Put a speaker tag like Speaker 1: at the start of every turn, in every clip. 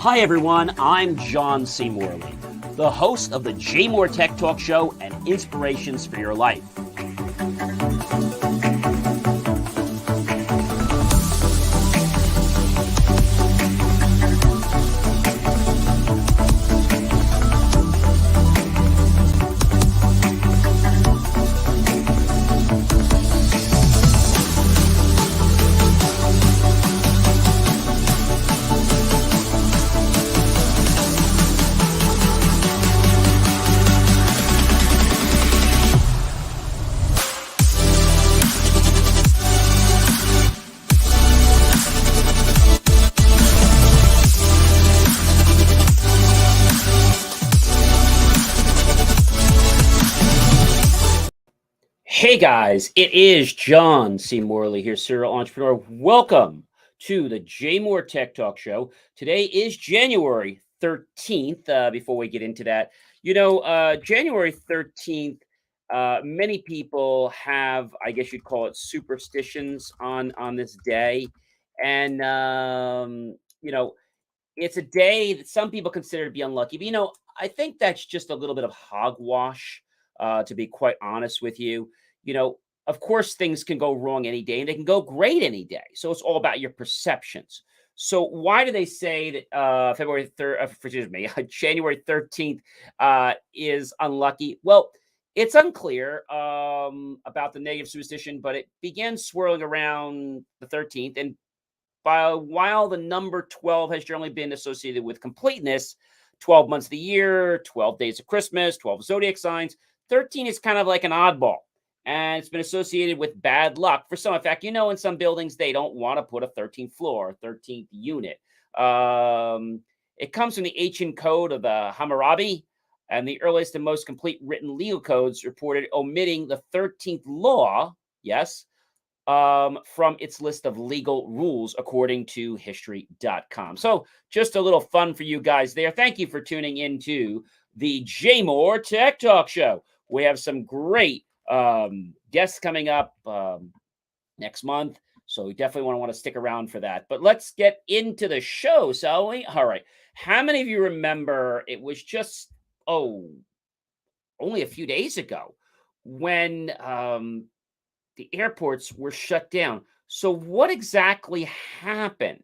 Speaker 1: Hi, everyone. I'm John C. Morley, the host of the JMOR Tech Talk Show and Inspirations for Your Life. Hey guys, it is John C. Morley here, serial entrepreneur. Welcome to the JMOR Tech Talk Show. Today is January 13th. Before we get into that, January 13th, many people have, I guess you'd call it superstitions on this day. And, it's a day that some people consider to be unlucky. But, I think that's just a little bit of hogwash, to be quite honest with you. You know, of course, things can go wrong any day and they can go great any day. So it's all about your perceptions. So why do they say that February 3rd, excuse me, January 13th is unlucky? Well, it's unclear about the negative superstition, but it began swirling around the 13th. And while the number 12 has generally been associated with completeness, 12 months of the year, 12 days of Christmas, 12 zodiac signs, 13 is kind of like an oddball. And it's been associated with bad luck for some. In fact, in some buildings, they don't want to put a 13th floor, 13th unit. It comes from the ancient code of the Hammurabi, and the earliest and most complete written legal codes reported omitting the 13th law, yes, from its list of legal rules, according to history.com. So just a little fun for you guys there. Thank you for tuning into the JMOR Tech Talk Show. We have some great guests coming up next month. So you definitely want to stick around for that. But let's get into the show, shall we? All right. How many of you remember it was just, only a few days ago when the airports were shut down? So what exactly happened?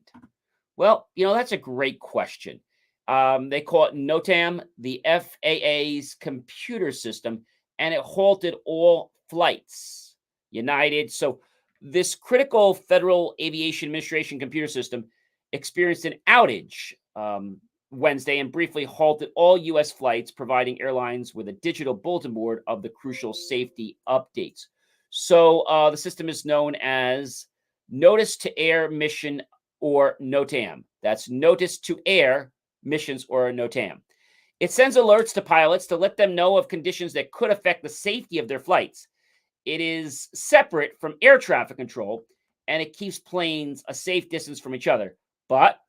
Speaker 1: Well, that's a great question. They call it NOTAM, the FAA's computer system, and it halted all flights. United. So this critical Federal Aviation Administration computer system experienced an outage Wednesday and briefly halted all U.S. flights, providing airlines with a digital bulletin board of the crucial safety updates. So the system is known as Notice to Air Mission, or NOTAM. That's Notice to Air Missions, or NOTAM. It sends alerts to pilots to let them know of conditions that could affect the safety of their flights. It is separate from air traffic control, and it keeps planes a safe distance from each other. But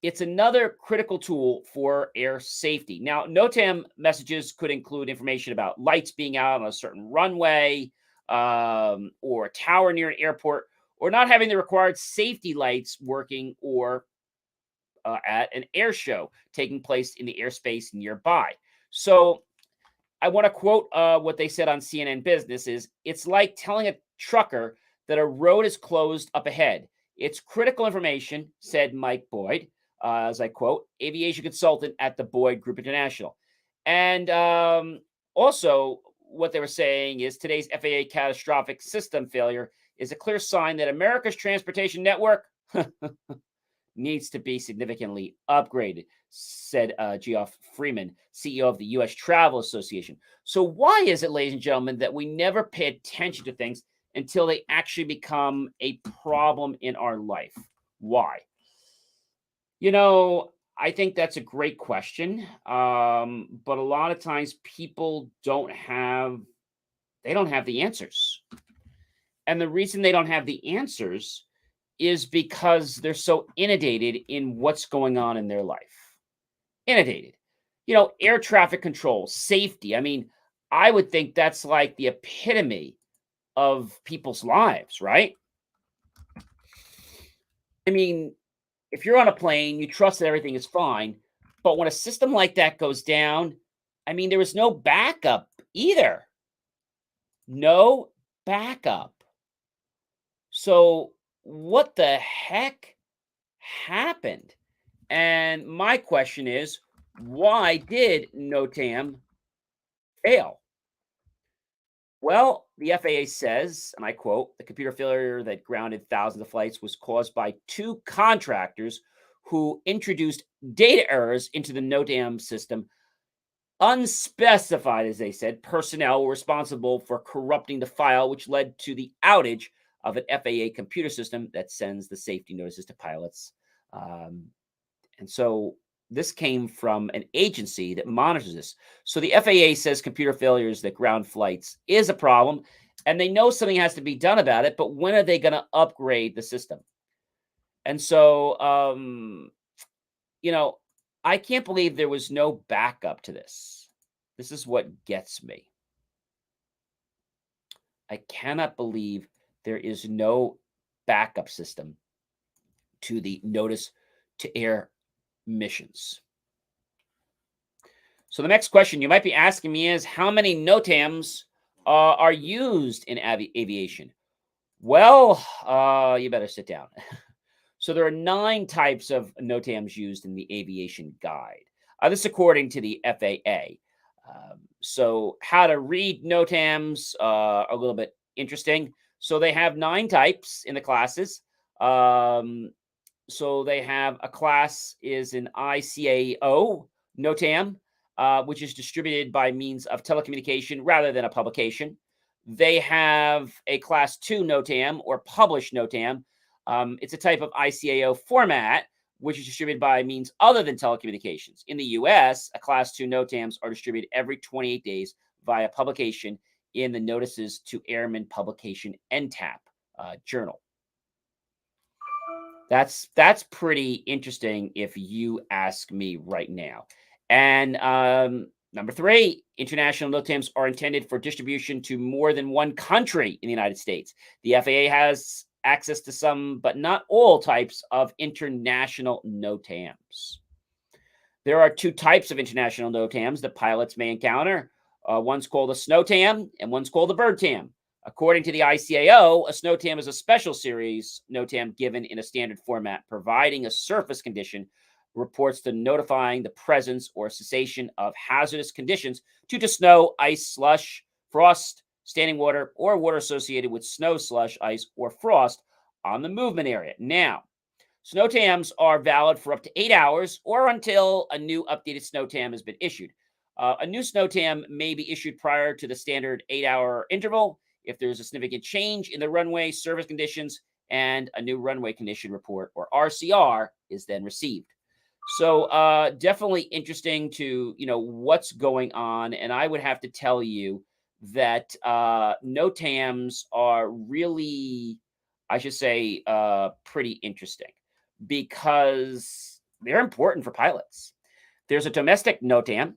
Speaker 1: it's another critical tool for air safety. Now, NOTAM messages could include information about lights being out on a certain runway, or a tower near an airport, or not having the required safety lights working, or at an air show taking place in the airspace nearby. So I want to quote what they said on CNN Business is, it's like telling a trucker that a road is closed up ahead. It's critical information, said Mike Boyd, as I quote, aviation consultant at the Boyd Group International. And also what they were saying is today's FAA catastrophic system failure is a clear sign that America's transportation network needs to be significantly upgraded, said Geoff Freeman, CEO of the U.S. Travel Association. So why is it, ladies and gentlemen, that we never pay attention to things until they actually become a problem in our life? Why? I think that's a great question. But a lot of times people don't have the answers. And the reason they don't have the answers is because they're so inundated in what's going on in their life. Inundated. Air traffic control, safety. I mean, I would think that's like the epitome of people's lives, right? I mean, if you're on a plane, you trust that everything is fine. But when a system like that goes down, I mean, there was no backup either. No backup. So, what the heck happened? And my question is, why did NOTAM fail? Well, the FAA says, and I quote, the computer failure that grounded thousands of flights was caused by two contractors who introduced data errors into the NOTAM system. Unspecified, as they said, personnel were responsible for corrupting the file, which led to the outage of an FAA computer system that sends the safety notices to pilots. Um, and so this came from an agency that monitors this. So the FAA says computer failures that ground flights is a problem, and they know something has to be done about it, but when are they going to upgrade the system? And so, you know, I can't believe there was no backup to this. This is what gets me. I cannot believe there is no backup system to the notice to air missions. So the next question you might be asking me is, how many NOTAMs are used in aviation? Well, you better sit down. So there are 9 types of NOTAMs used in the aviation guide. This according to the FAA. So how to read NOTAMs, a little bit interesting. So they have 9 types in the classes. So they have a class is an ICAO NOTAM, which is distributed by means of telecommunication rather than a publication. They have a class 2 NOTAM or published NOTAM. It's a type of ICAO format, which is distributed by means other than telecommunications. In the US, a class 2 NOTAMs are distributed every 28 days via publication in the Notices to Airmen Publication NTAP journal. That's pretty interesting if you ask me right now. And number 3, international NOTAMs are intended for distribution to more than one country in the United States. The FAA has access to some, but not all types of international NOTAMs. There are 2 types of international NOTAMs that pilots may encounter. One's called a SNOTAM and one's called a BIRDTAM. According to the ICAO, a SNOTAM is a special series NOTAM given in a standard format, providing a surface condition reports to notifying the presence or cessation of hazardous conditions due to snow, ice, slush, frost, standing water, or water associated with snow, slush, ice, or frost on the movement area. Now, SNOTAMs are valid for up to 8 hours or until a new updated SNOTAM has been issued. A new SNOTAM may be issued prior to the standard 8-hour interval if there's a significant change in the runway service conditions and a new runway condition report or RCR is then received. So definitely interesting to what's going on, and I would have to tell you that NOTAMs are really, I should say, pretty interesting because they're important for pilots. There's a domestic NOTAM.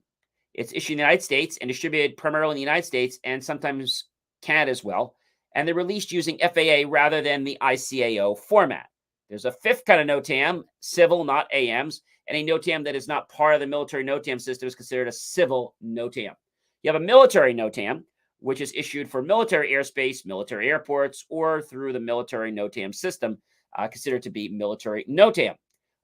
Speaker 1: It's issued in the United States and distributed primarily in the United States and sometimes Canada as well. And they're released using FAA rather than the ICAO format. There's a 5th kind of NOTAM, civil, not AMs. And a NOTAM that is not part of the military NOTAM system is considered a civil NOTAM. You have a military NOTAM, which is issued for military airspace, military airports, or through the military NOTAM system, considered to be military NOTAM.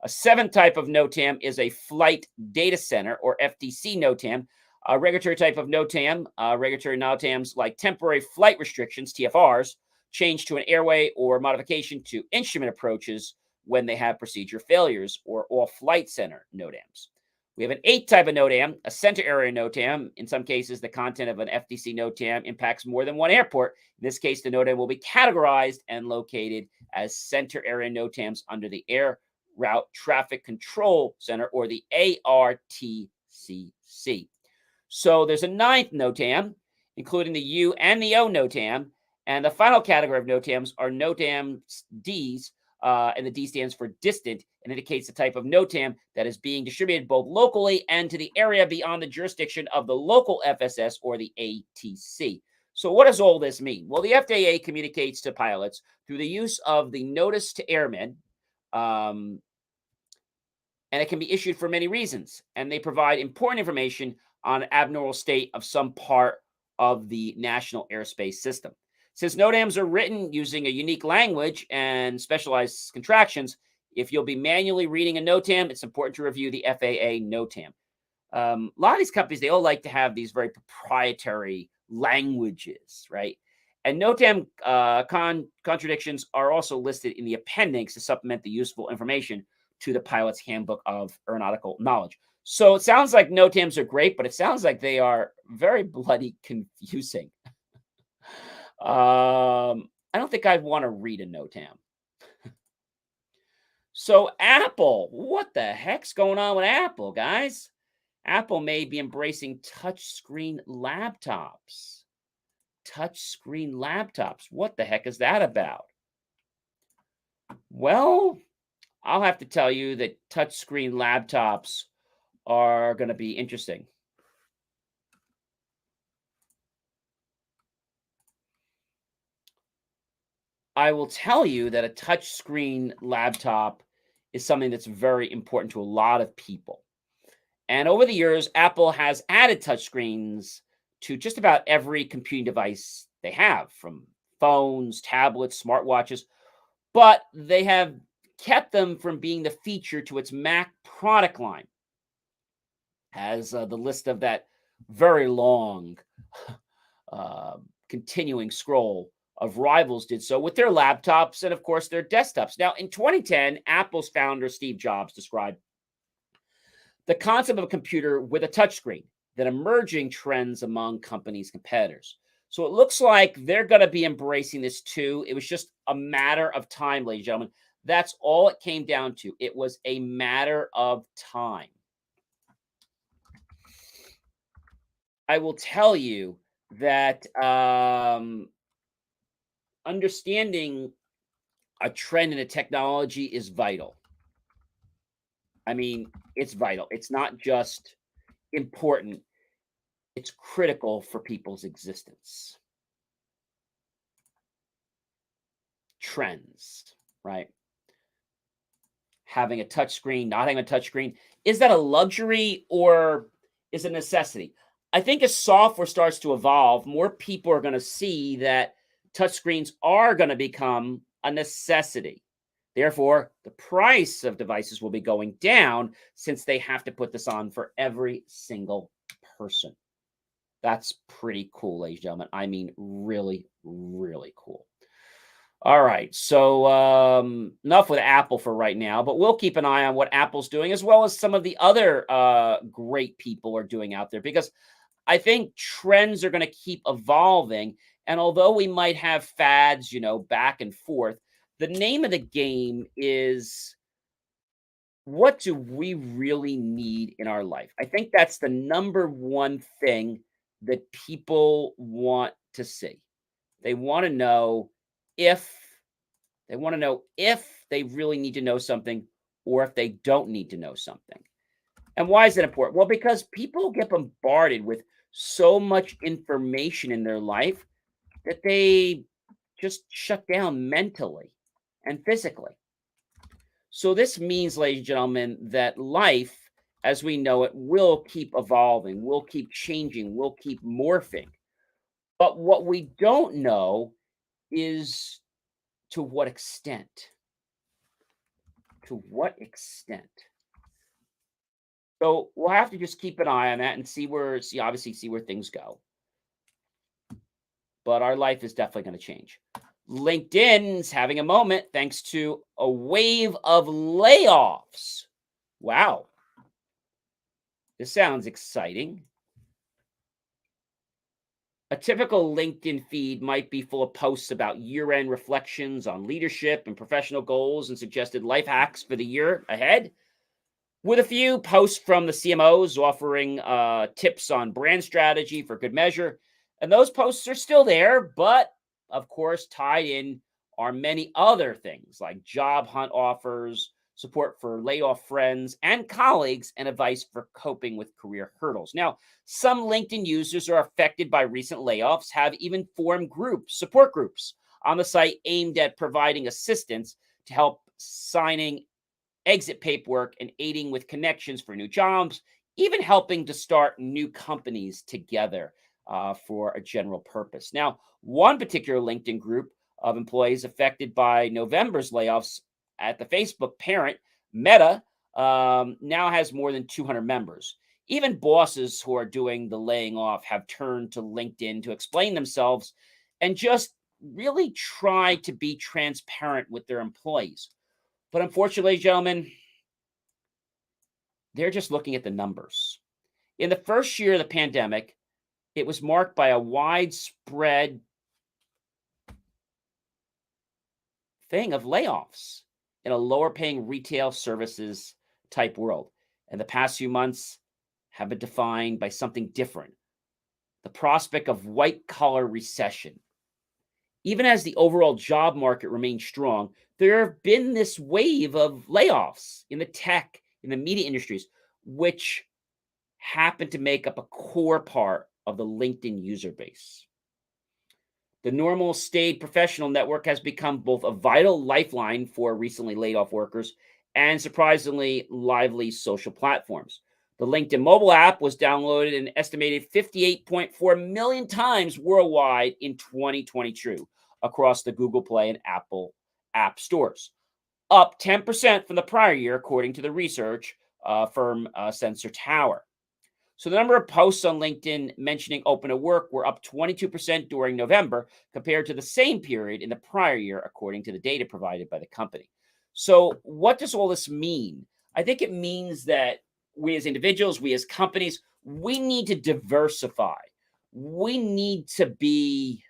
Speaker 1: A 7th type of NOTAM is a flight data center, or FDC NOTAM. A regulatory type of NOTAM, regulatory NOTAMs like temporary flight restrictions, TFRs, change to an airway or modification to instrument approaches when they have procedure failures, or all flight center NOTAMs. We have an 8th type of NOTAM, a center area NOTAM. In some cases, the content of an FDC NOTAM impacts more than one airport. In this case, the NOTAM will be categorized and located as center area NOTAMs under the Air Route Traffic Control Center, or the ARTCC. So there's a 9th NOTAM, including the U and the O NOTAM. And the final category of NOTAMs are NOTAMs Ds, and the D stands for distant and indicates the type of NOTAM that is being distributed both locally and to the area beyond the jurisdiction of the local FSS or the ATC. So what does all this mean? Well, the FAA communicates to pilots through the use of the Notice to Airmen, and it can be issued for many reasons. And they provide important information on an abnormal state of some part of the national airspace system. Since NOTAMs are written using a unique language and specialized contractions, if you'll be manually reading a NOTAM, it's important to review the FAA NOTAM. A lot of these companies, they all like to have these very proprietary languages, right? And NOTAM contradictions are also listed in the appendix to supplement the useful information to the pilot's handbook of aeronautical knowledge. So it sounds like NOTAMs are great, but it sounds like they are very bloody confusing. I don't think I'd want to read a NOTAM. So Apple, what the heck's going on with Apple, guys? Apple may be embracing touchscreen laptops. Touchscreen laptops. What the heck is that about? Well, I'll have to tell you that touchscreen laptops are going to be interesting. I will tell you that a touchscreen laptop is something that's very important to a lot of people. And over the years, Apple has added touchscreens to just about every computing device they have, from phones, tablets, smartwatches, but they have kept them from being the feature to its Mac product line, as the list of that very long continuing scroll of rivals did so with their laptops and, of course, their desktops. Now, in 2010, Apple's founder, Steve Jobs, described the concept of a computer with a touchscreen, that emerging trends among companies' competitors. So it looks like they're going to be embracing this too. It was just a matter of time, ladies and gentlemen. That's all it came down to. It was a matter of time. I will tell you that understanding a trend in a technology is vital. I mean, it's vital. It's not just important, it's critical for people's existence. Trends, right? Having a touchscreen, not having a touchscreen, is that a luxury or is it a necessity? I think as software starts to evolve, more people are going to see that touchscreens are going to become a necessity. Therefore, the price of devices will be going down since they have to put this on for every single person. That's pretty cool, ladies and gentlemen. I mean, really, really cool. All right. So enough with Apple for right now, but we'll keep an eye on what Apple's doing, as well as some of the other great people are doing out there, because I think trends are going to keep evolving. And although we might have fads, back and forth, the name of the game is, what do we really need in our life? I think that's the number one thing that people want to see. They want to know if they really need to know something, or if they don't need to know something. And why is that important? Well, because people get bombarded with so much information in their life that they just shut down mentally and physically. So this means, ladies and gentlemen, that life as we know it will keep evolving, will keep changing, will keep morphing. But what we don't know is to what extent. To what extent? So we'll have to just keep an eye on that and see where things go. But our life is definitely going to change. LinkedIn's having a moment thanks to a wave of layoffs. Wow. This sounds exciting. A typical LinkedIn feed might be full of posts about year-end reflections on leadership and professional goals and suggested life hacks for the year ahead, with a few posts from the CMOs offering tips on brand strategy for good measure. And those posts are still there, but of course, tied in are many other things like job hunt offers, support for laid-off friends and colleagues, and advice for coping with career hurdles. Now, some LinkedIn users are affected by recent layoffs, have even formed support groups on the site aimed at providing assistance to help signing exit paperwork, and aiding with connections for new jobs, even helping to start new companies together for a general purpose. Now, one particular LinkedIn group of employees affected by November's layoffs at the Facebook parent, Meta, now has more than 200 members. Even bosses who are doing the laying off have turned to LinkedIn to explain themselves and just really try to be transparent with their employees. But unfortunately, gentlemen, they're just looking at the numbers. In the first year of the pandemic, it was marked by a widespread thing of layoffs in a lower paying retail services type world. And the past few months have been defined by something different, the prospect of white collar recession. Even as the overall job market remains strong, there have been this wave of layoffs in the tech, in the media industries, which happen to make up a core part of the LinkedIn user base. The normal staid professional network has become both a vital lifeline for recently laid off workers and surprisingly lively social platforms. The LinkedIn mobile app was downloaded an estimated 58.4 million times worldwide in 2022 across the Google Play and Apple app stores, up 10% from the prior year, according to the research firm Sensor Tower. So the number of posts on LinkedIn mentioning open to work were up 22% during November compared to the same period in the prior year, according to the data provided by the company. So what does all this mean? I think it means that we as individuals, we as companies, we need to diversify. We need to be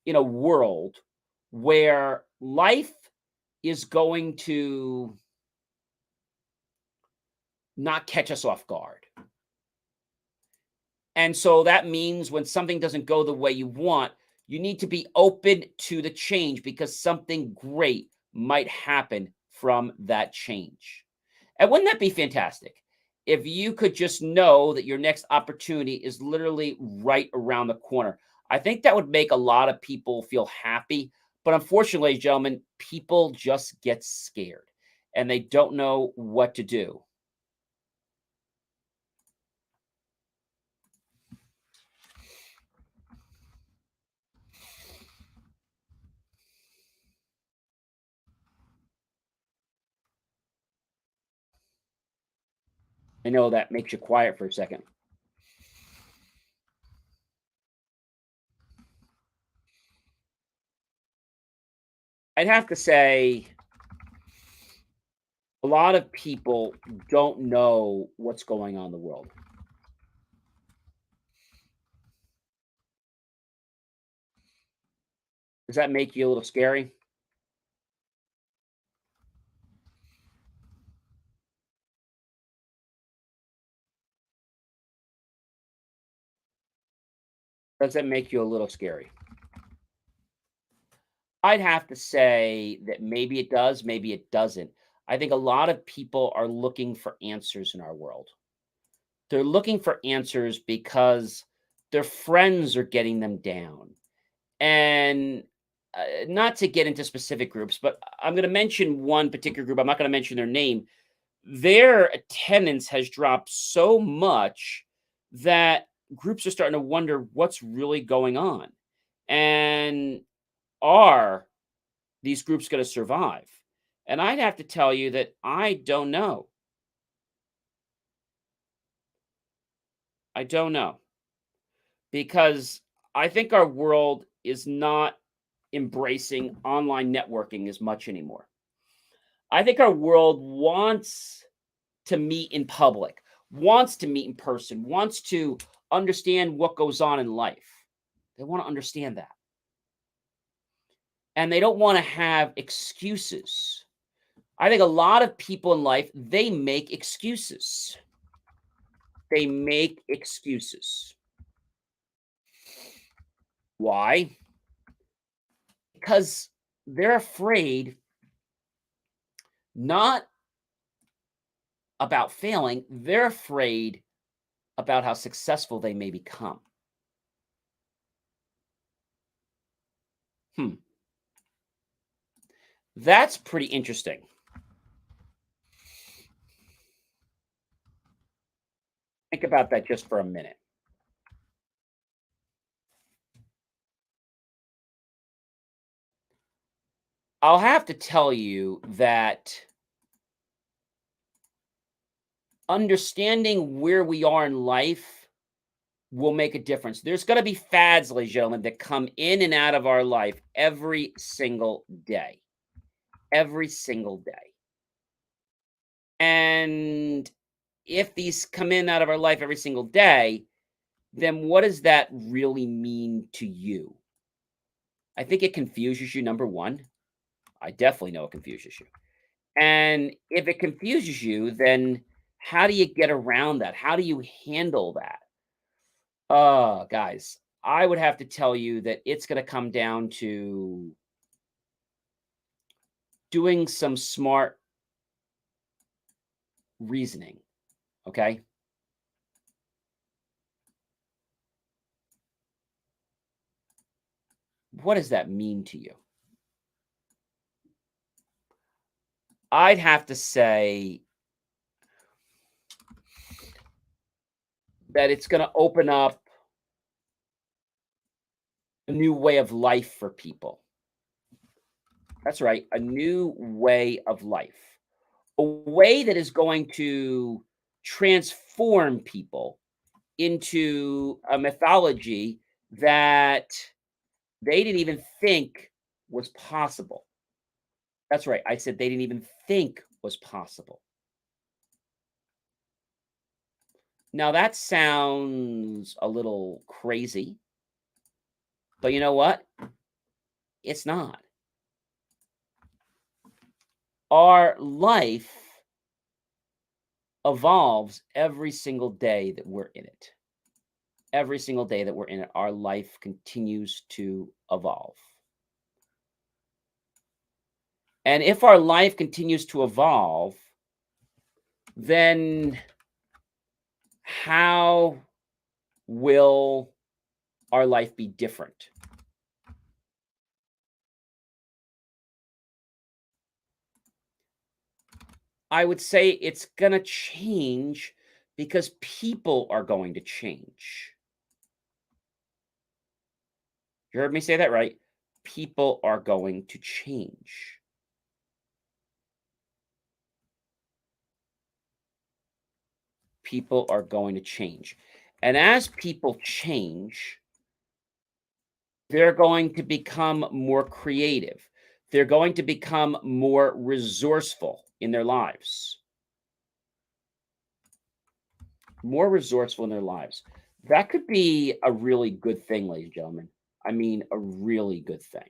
Speaker 1: in a world where life is going to not catch us off guard. And so that means when something doesn't go the way you want, you need to be open to the change because something great might happen from that change. And wouldn't that be fantastic? If you could just know that your next opportunity is literally right around the corner. I think that would make a lot of people feel happy. But unfortunately, gentlemen, people just get scared and they don't know what to do. I know that makes you quiet for a second. I'd have to say a lot of people don't know what's going on in the world. Does that make you a little scary? Does that make you a little scary? I'd have to say that maybe it does, maybe it doesn't. I think a lot of people are looking for answers in our world. They're looking for answers because their friends are getting them down. And not to get into specific groups, but I'm going to mention one particular group. I'm not going to mention their name. Their attendance has dropped so much that groups are starting to wonder what's really going on. And are these groups going to survive? And I'd have to tell you that I don't know. I don't know because I think our world is not embracing online networking as much anymore. I think our world wants to meet in public, wants to meet in person, wants to understand what goes on in life. They want to understand that. And they don't want to have excuses. I think a lot of people in life, they make excuses. They make excuses. Why? Because they're afraid not about failing, they're afraid about how successful they may become. Hmm. That's pretty interesting. Think about that just for a minute. I'll have to tell you that understanding where we are in life will make a difference. There's going to be fads, ladies and gentlemen, that come in and out of our life every single day. Every single day. And if these come in out of our life every single day, then what does that really mean to you? I think it confuses you, number one. I definitely know it confuses you. And if it confuses you, then how do you get around that? How do you handle that? Guys, I would have to tell you that it's going to come down to doing some smart reasoning. Okay. What does that mean to you? I'd have to say that it's going to open up a new way of life for people. That's right, a new way of life. A way that is going to transform people into a mythology that they didn't even think was possible. That's right, I said they didn't even think was possible. Now that sounds a little crazy, but you know what? It's not. Our life evolves every single day that we're in it. Every single day that we're in it, our life continues to evolve. And if our life continues to evolve, then how will our life be different? I would say it's going to change because people are going to change. You heard me say that right. People are going to change. People are going to change. And as people change, they're going to become more creative. They're going to become more resourceful in their lives. More resourceful in their lives. That could be a really good thing, ladies and gentlemen. I mean, a really good thing.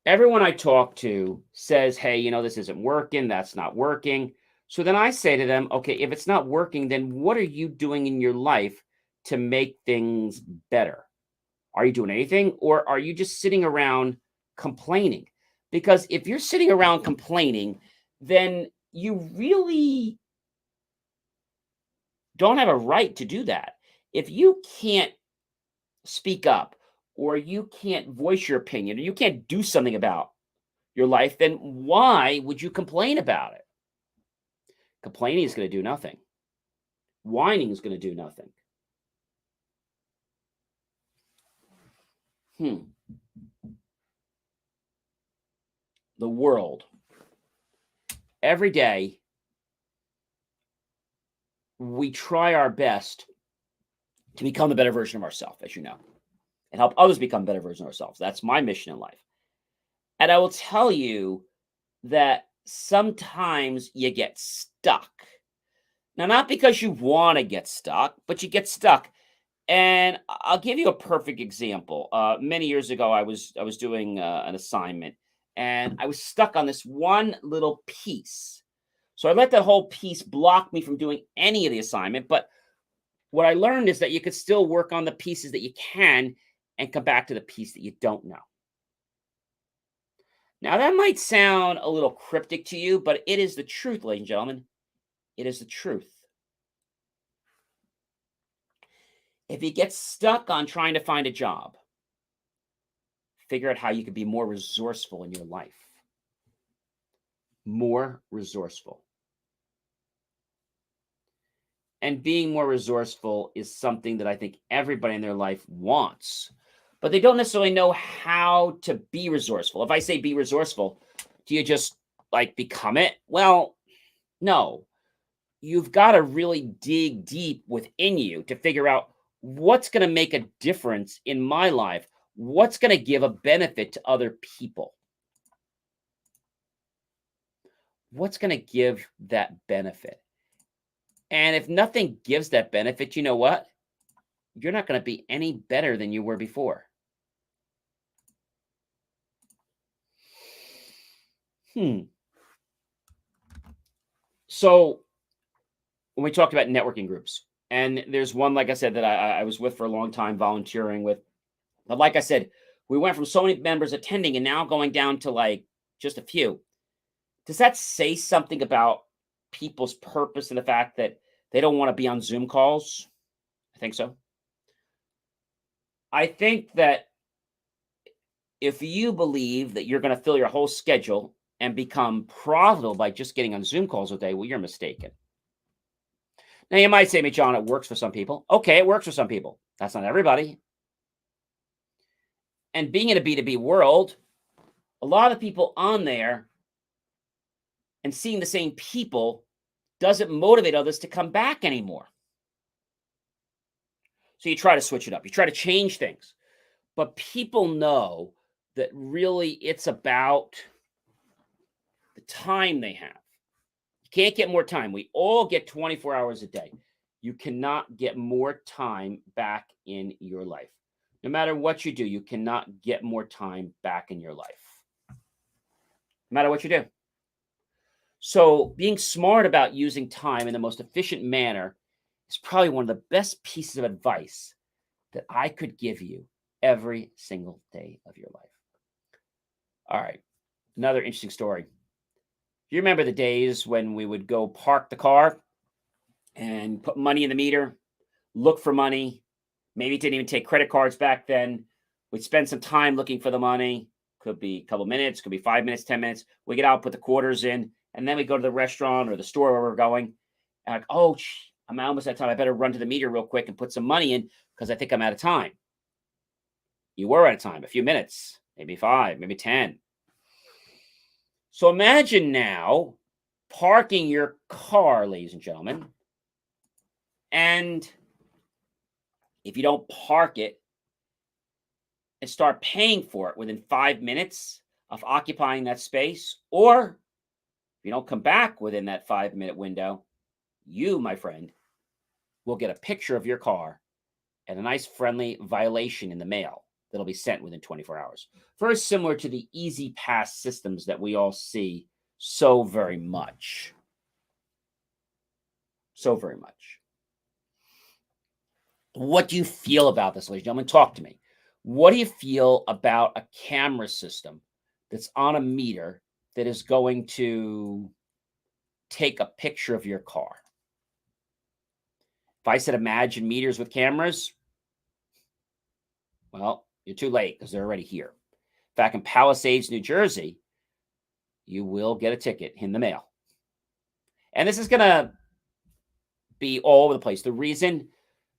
Speaker 1: Everyone I talk to says, hey, this isn't working. That's not working. So then I say to them, okay, if it's not working, then what are you doing in your life to make things better? Are you doing anything, or are you just sitting around complaining? Because if you're sitting around complaining, then you really don't have a right to do that. If you can't speak up, or you can't voice your opinion, or you can't do something about your life, then why would you complain about it? Complaining is going to do nothing. Whining is going to do nothing. Hmm. The world. Every day, we try our best to become the better version of ourselves, as you know, and help others become better versions of ourselves. That's my mission in life. And I will tell you that sometimes you get stuck. Now, not because you want to get stuck, but you get stuck. And I'll give you a perfect example. Many years ago, I was doing an assignment, and I was stuck on this one little piece. So I let that whole piece block me from doing any of the assignment. But what I learned is that you could still work on the pieces that you can and come back to the piece that you don't know. Now, that might sound a little cryptic to you, but it is the truth, ladies and gentlemen. It is the truth. If you get stuck on trying to find a job, figure out how you can be more resourceful in your life. More resourceful. And being more resourceful is something that I think everybody in their life wants, but they don't necessarily know how to be resourceful. If I say be resourceful, do you just like become it? Well, no. You've got to really dig deep within you to figure out what's going to make a difference in my life, what's going to give a benefit to other people, what's going to give that benefit. And if nothing gives that benefit, you know what? You're not going to be any better than you were before. Hmm. So when we talked about networking groups, and there's one, like I said, that I was with for a long time, volunteering with. But like I said, we went from so many members attending and now going down to like just a few. Does that say something about people's purpose and the fact that they don't want to be on Zoom calls? I think so. I think that if you believe that you're going to fill your whole schedule and become profitable by just getting on Zoom calls all day, well, you're mistaken. Now, you might say to me, John, it works for some people. Okay, it works for some people. That's not everybody. And being in a B2B world, a lot of people on there and seeing the same people doesn't motivate others to come back anymore. So you try to switch it up, you try to change things. But people know that really it's about the time they have. You can't get more time. We all get 24 hours a day. You cannot get more time back in your life. No matter what you do, you cannot get more time back in your life. No matter what you do. So, being smart about using time in the most efficient manner is probably one of the best pieces of advice that I could give you every single day of your life. All right, another interesting story. You remember the days when we would go park the car and put money in the meter, look for money? Maybe didn't even take credit cards back then. We'd spend some time looking for the money. Could be a couple minutes, could be 5 minutes, 10 minutes. We get out, put the quarters in, and then we go to the restaurant or the store where we're going. And like, oh, I'm almost out of time. I better run to the meter real quick and put some money in because I think I'm out of time. You were out of time, a few minutes, maybe 5, maybe 10. So imagine now parking your car, ladies and gentlemen, and if you don't park it and start paying for it within 5 minutes of occupying that space, or if you don't come back within that 5 minute window, you, my friend, will get a picture of your car and a nice friendly violation in the mail that'll be sent within 24 hours. Very similar to the easy pass systems that we all see so very much. So very much. What do you feel about this, ladies and gentlemen? Talk to me. What do you feel about a camera system that's on a meter that is going to take a picture of your car? If I said imagine meters with cameras, well, you're too late because they're already here. Back in Palisades, New Jersey, you will get a ticket in the mail. And this is going to be all over the place. The reason,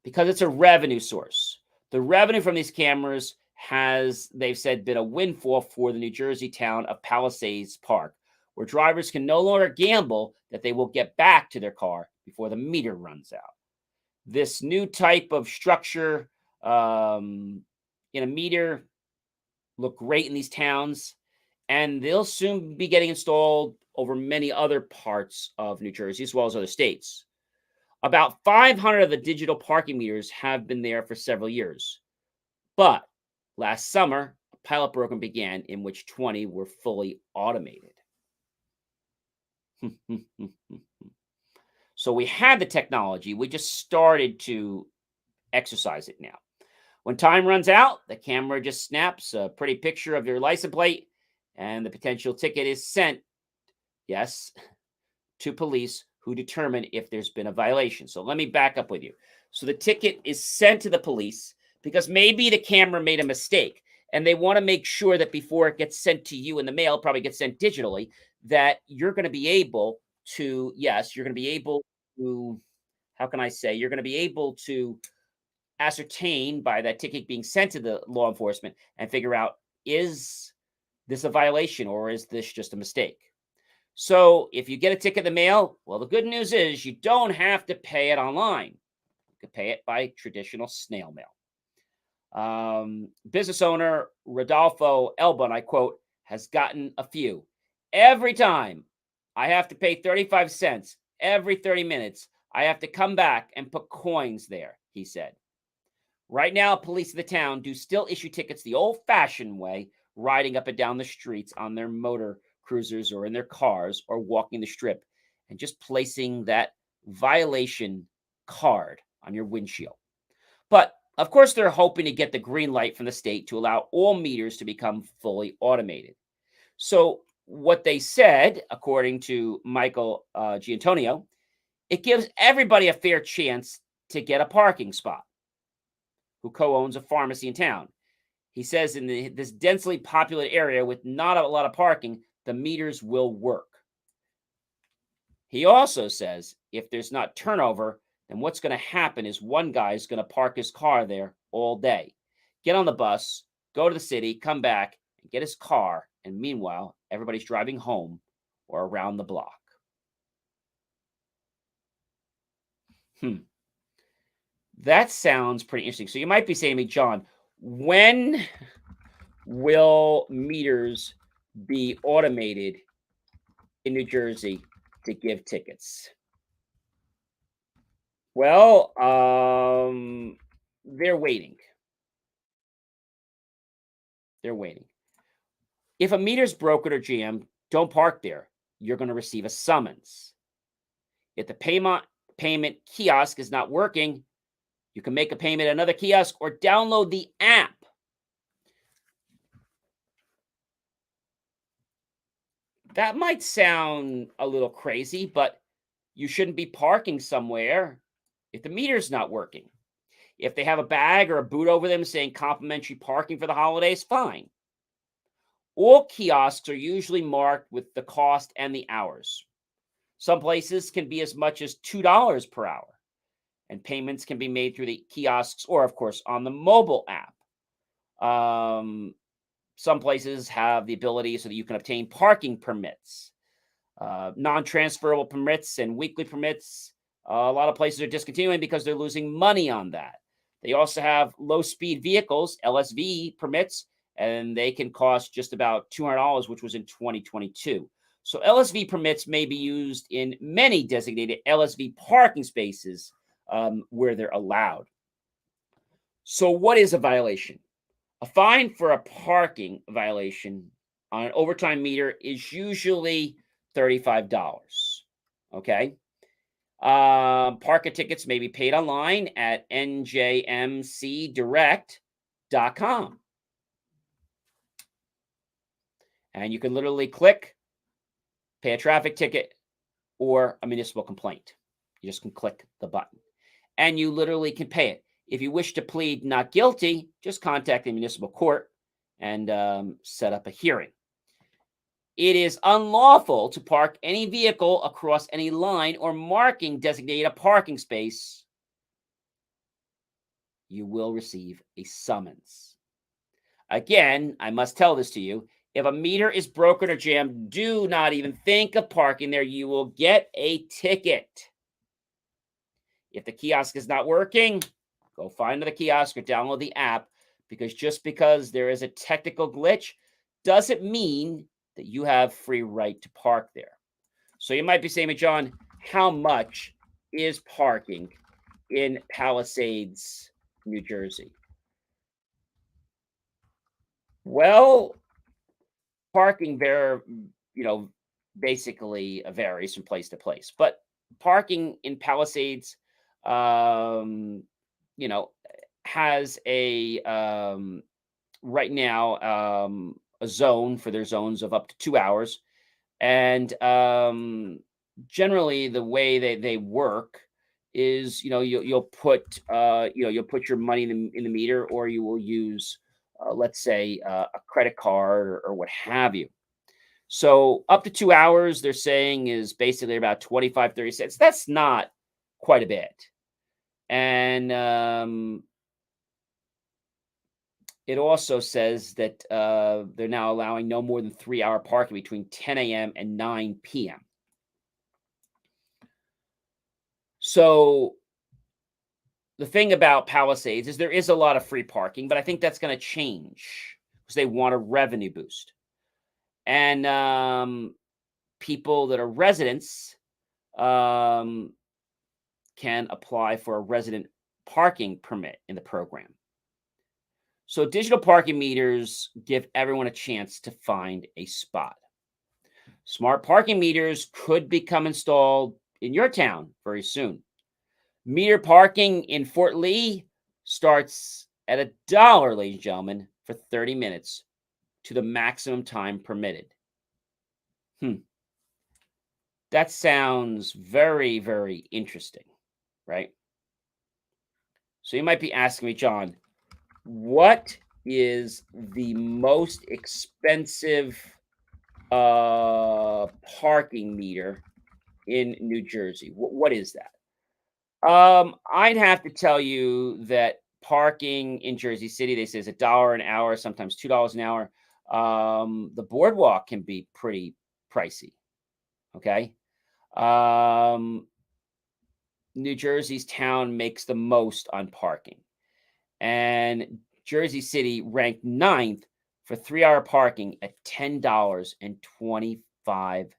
Speaker 1: because it's a revenue source. The revenue from these cameras has, they've said, been a windfall for the New Jersey town of Palisades Park, where drivers can no longer gamble that they will get back to their car before the meter runs out. This new type of structure in a meter look great in these towns, and they'll soon be getting installed over many other parts of New Jersey as well as other states. About 500 of the digital parking meters have been there for several years. But last summer, a pilot program began in which 20 were fully automated. So we had the technology. We just started to exercise it now. When time runs out, the camera just snaps a pretty picture of your license plate and the potential ticket is sent, yes, to police who determine if there's been a violation. So let me back up with you. So the ticket is sent to the police because maybe the camera made a mistake and they want to make sure that before it gets sent to you in the mail, probably gets sent digitally, that you're going to be able to, yes, you're going to be able to how can I say, you're going to be able to ascertain by that ticket being sent to the law enforcement and figure out, is this a violation or is this just a mistake? So if you get a ticket in the mail, well, the good news is you don't have to pay it online. You can pay it by traditional snail mail. Business owner Rodolfo Elba, and I quote, has gotten a few. Every time I have to pay 35 cents every 30 minutes, I have to come back and put coins there, he said. Right now, police of the town do still issue tickets the old fashioned way, riding up and down the streets on their motor cruisers or in their cars or walking the strip and just placing that violation card on your windshield. But of course, they're hoping to get the green light from the state to allow all meters to become fully automated. So, what they said, according to Michael Giantonio, it gives everybody a fair chance to get a parking spot, who co owns a pharmacy in town. He says in this densely populated area with not a lot of parking, the meters will work. He also says if there's not turnover, then what's going to happen is one guy is going to park his car there all day, get on the bus, go to the city, come back, and get his car. And meanwhile, everybody's driving home or around the block. That sounds pretty interesting. So you might be saying to me, John, when will meters be automated in New Jersey to give tickets? Well, they're waiting. They're waiting. If a meter's broken or jammed, don't park there. You're going to receive a summons. If the payment kiosk is not working, you can make a payment at another kiosk or download the app. That might sound a little crazy, but you shouldn't be parking somewhere if the meter's not working. If they have a bag or a boot over them saying complimentary parking for the holidays, fine. All kiosks are usually marked with the cost and the hours. Some places can be as much as $2 per hour, and payments can be made through the kiosks or, of course, on the mobile app. Some places have the ability so that you can obtain parking permits, non-transferable permits, and weekly permits. A lot of places are discontinuing because they're losing money on that. They also have low-speed vehicles, LSV permits, and they can cost just about $200, which was in 2022. So LSV permits may be used in many designated LSV parking spaces where they're allowed. So what is a violation? A fine for a parking violation on an overtime meter is usually $35. Okay. Parking tickets may be paid online at njmcdirect.com. And you can literally click, pay a traffic ticket or a municipal complaint. You just can click the button and you literally can pay it. If you wish to plead not guilty, just contact the municipal court and set up a hearing. It is unlawful to park any vehicle across any line or marking designated a parking space. You will receive a summons. Again, I must tell this to you. If a meter is broken or jammed, do not even think of parking there. You will get a ticket. If the kiosk is not working, go find the kiosk or download the app, because just because there is a technical glitch doesn't mean that you have free right to park there. So you might be saying, John, how much is parking in Palisades, New Jersey? Well, parking there, basically varies from place to place. But parking in Palisades, has a right now a zone for their zones of up to 2 hours, and generally the way they work is you'll put you'll put your money in the meter, or you will use let's say a credit card or what have you. So up to 2 hours, they're saying, is basically about 25, 30 cents. That's not quite a bit. And it also says that they're now allowing no more than 3-hour parking between 10 a.m. and 9 p.m. So the thing about Palisades is there is a lot of free parking, but I think that's going to change because they want a revenue boost. And people that are residents um, can apply for a resident parking permit in the program. So digital parking meters give everyone a chance to find a spot. Smart parking meters could become installed in your town very soon. Meter parking in Fort Lee starts at $1, ladies and gentlemen, for 30 minutes to the maximum time permitted. That sounds very, very interesting, right? So you might be asking me, John, what is the most expensive parking meter in New Jersey? What is that? I'd have to tell you that parking in Jersey City, they say is $1 an hour, sometimes $2 an hour. The boardwalk can be pretty pricey. Okay. Um, New Jersey's town makes the most on parking. And Jersey City ranked ninth for 3-hour parking at $10.25.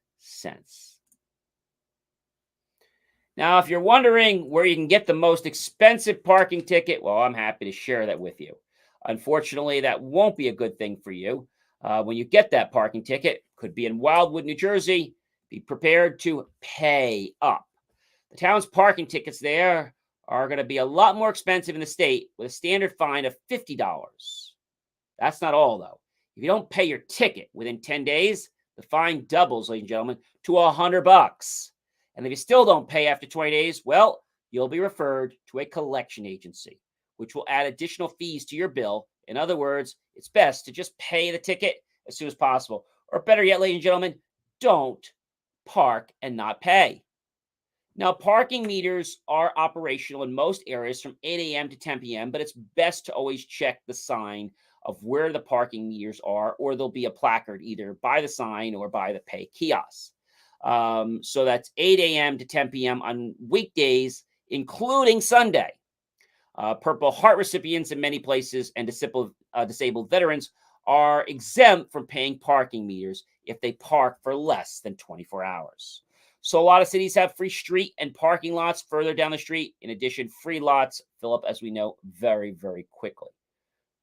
Speaker 1: Now, if you're wondering where you can get the most expensive parking ticket, well, I'm happy to share that with you. Unfortunately, that won't be a good thing for you. When you get that parking ticket, could be in Wildwood, New Jersey. Be prepared to pay up. The town's parking tickets there are going to be a lot more expensive in the state with a standard fine of $50. That's not all, though. If you don't pay your ticket within 10 days, the fine doubles, ladies and gentlemen, to $100. And if you still don't pay after 20 days, well, you'll be referred to a collection agency, which will add additional fees to your bill. In other words, it's best to just pay the ticket as soon as possible. Or better yet, ladies and gentlemen, don't park and not pay. Now, parking meters are operational in most areas from 8 a.m. to 10 p.m., but it's best to always check the sign of where the parking meters are, or there'll be a placard either by the sign or by the pay kiosk. So that's 8 a.m. to 10 p.m. on weekdays, including Sunday. Purple Heart recipients in many places and disabled veterans are exempt from paying parking meters if they park for less than 24 hours. So a lot of cities have free street and parking lots further down the street. In addition, free lots fill up, as we know, very, very quickly.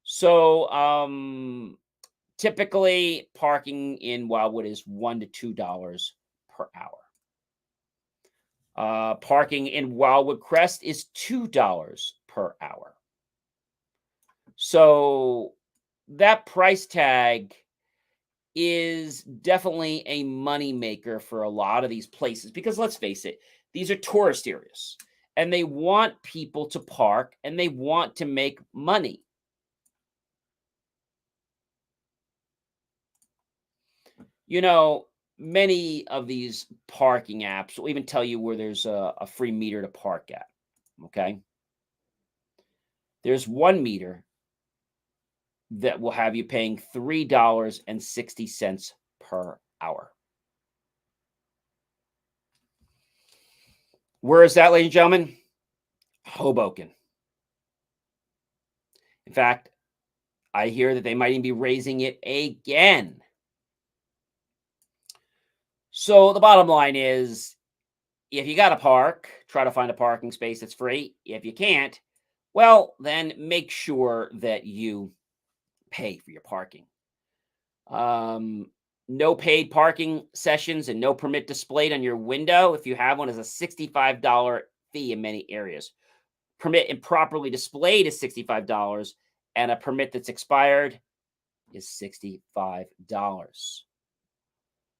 Speaker 1: So typically, parking in Wildwood is $1 to $2 per hour. Parking in Wildwood Crest is $2 per hour. So that price tag is definitely a money maker for a lot of these places because let's face it, these are tourist areas and they want people to park and they want to make money. You know, many of these parking apps will even tell you where there's a free meter to park at. Okay. There's one meter that will have you paying $3.60 per hour. Where is that, ladies and gentlemen? Hoboken. In fact, I hear that they might even be raising it again. So the bottom line is, if you got to park, try to find a parking space that's free. If you can't, well, then make sure that you pay for your parking. No paid parking sessions and no permit displayed on your window. If you have one, is a $65 fee in many areas. Permit improperly displayed is $65, and a permit that's expired is $65.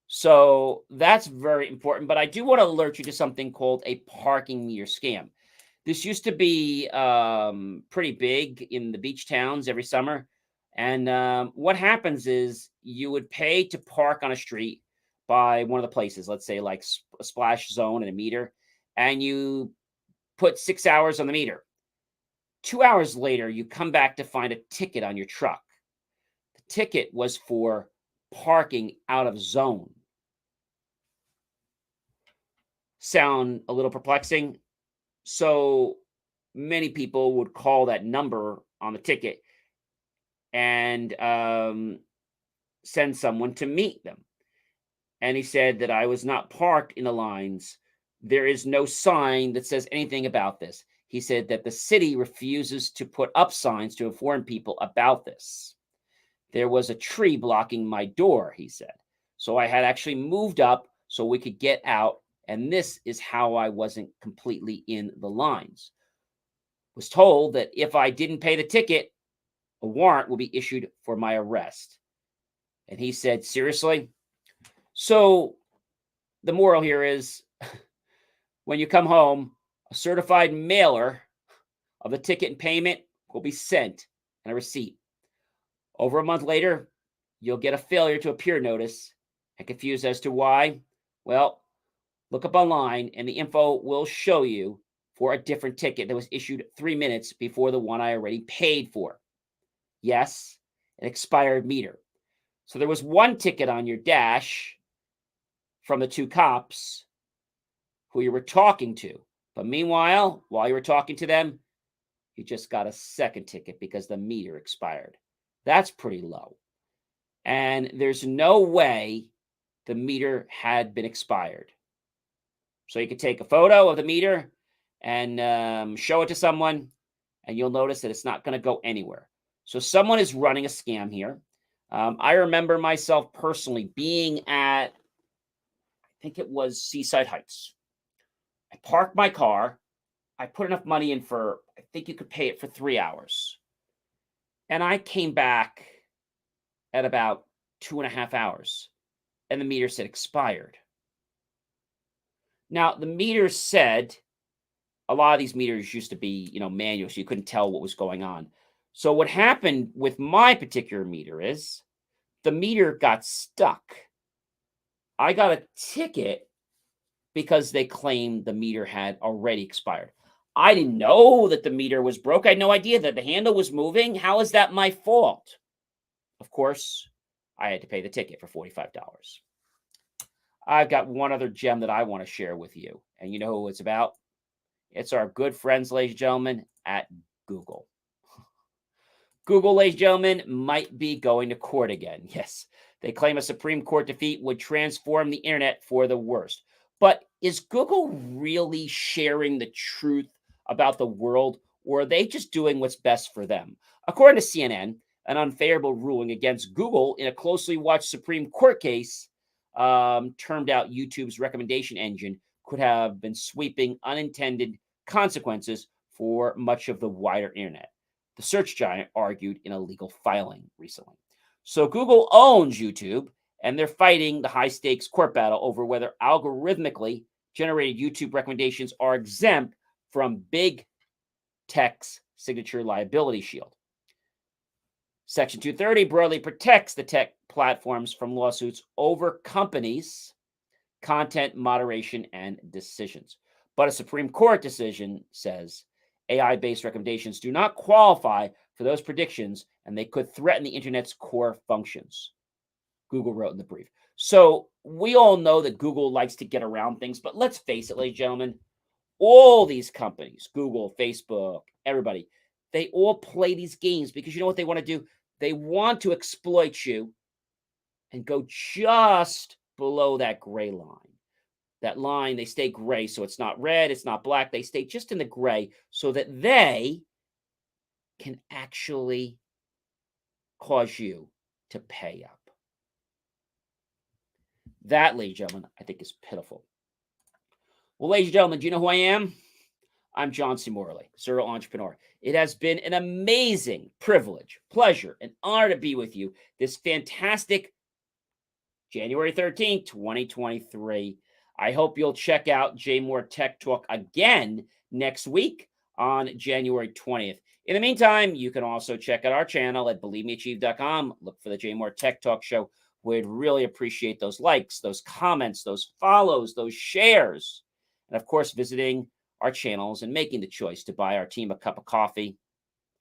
Speaker 1: So that's very important. But I do want to alert you to something called a parking meter scam. This used to be pretty big in the beach towns every summer. And what happens is you would pay to park on a street by one of the places, let's say like a splash zone and a meter, and you put 6 hours on the meter. 2 hours later, you come back to find a ticket on your truck. The ticket was for parking out of zone. Sound a little perplexing? So many people would call that number on the ticket and send someone to meet them. And he said that I was not parked in the lines. There is no sign that says anything about this. He said that the city refuses to put up signs to inform people about this. There was a tree blocking my door, he said. So I had actually moved up so we could get out. And this is how I wasn't completely in the lines. Was told that if I didn't pay the ticket, a warrant will be issued for my arrest. And he said, seriously? So the moral here is when you come home, a certified mailer of the ticket and payment will be sent and a receipt. Over a month later, you'll get a failure to appear notice and confused as to why. Well, look up online and the info will show you for a different ticket that was issued 3 minutes before the one I already paid for. Yes, an expired meter. So there was one ticket on your dash from the two cops who you were talking to. But meanwhile, while you were talking to them, you just got a second ticket because the meter expired. That's pretty low. And there's no way the meter had been expired. So you could take a photo of the meter and show it to someone, and you'll notice that it's not going to go anywhere. So someone is running a scam here. I remember myself personally being at, I think it was Seaside Heights. I parked my car. I put enough money in for, I think you could pay it for 3 hours. And I came back at about 2.5 hours, and the meter said expired. Now, the meter said, a lot of these meters used to be, manual, so you couldn't tell what was going on. So what happened with my particular meter is the meter got stuck. I got a ticket because they claimed the meter had already expired. I didn't know that the meter was broke. I had no idea that the handle was moving. How is that my fault? Of course, I had to pay the ticket for $45. I've got one other gem that I want to share with you. And you know who it's about? It's our good friends, ladies and gentlemen, at Google. Google, ladies and gentlemen, might be going to court again. Yes, they claim a Supreme Court defeat would transform the internet for the worst. But is Google really sharing the truth about the world, or are they just doing what's best for them? According to CNN, an unfavorable ruling against Google in a closely watched Supreme Court case termed out YouTube's recommendation engine could have been sweeping unintended consequences for much of the wider internet. The search giant argued in a legal filing recently. So Google owns YouTube, and they're fighting the high-stakes court battle over whether algorithmically generated YouTube recommendations are exempt from big tech's signature liability shield. Section 230 broadly protects the tech platforms from lawsuits over companies' content moderation and decisions. But a Supreme Court decision says AI-based recommendations do not qualify for those predictions, and they could threaten the internet's core functions. Google wrote in the brief. So we all know that Google likes to get around things, but let's face it, ladies and gentlemen, all these companies, Google, Facebook, everybody, they all play these games because you know what they want to do? They want to exploit you and go just below that gray line. That line, they stay gray, so it's not red, it's not black. They stay just in the gray so that they can actually cause you to pay up. That, ladies and gentlemen, I think is pitiful. Well, ladies and gentlemen, do you know who I am? I'm John C. Morley, serial entrepreneur. It has been an amazing privilege, pleasure, and honor to be with you this fantastic January 13th, 2023. I hope you'll check out JMOR Tech Talk again next week on January 20th. In the meantime, you can also check out our channel at believemeachieve.com. Look for the JMOR Tech Talk Show. We'd really appreciate those likes, those comments, those follows, those shares. And of course, visiting our channels and making the choice to buy our team a cup of coffee,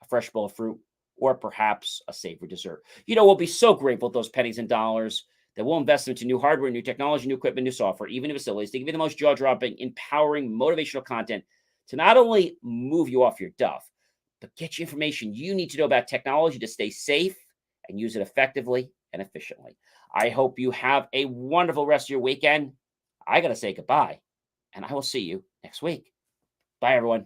Speaker 1: a fresh bowl of fruit, or perhaps a savory dessert. We'll be so grateful for those pennies and dollars that we'll invest into new hardware, new technology, new equipment, new software, even new facilities to give you the most jaw dropping, empowering, motivational content to not only move you off your duff, but get you information you need to know about technology to stay safe and use it effectively and efficiently. I hope you have a wonderful rest of your weekend. I got to say goodbye, and I will see you next week. Bye, everyone.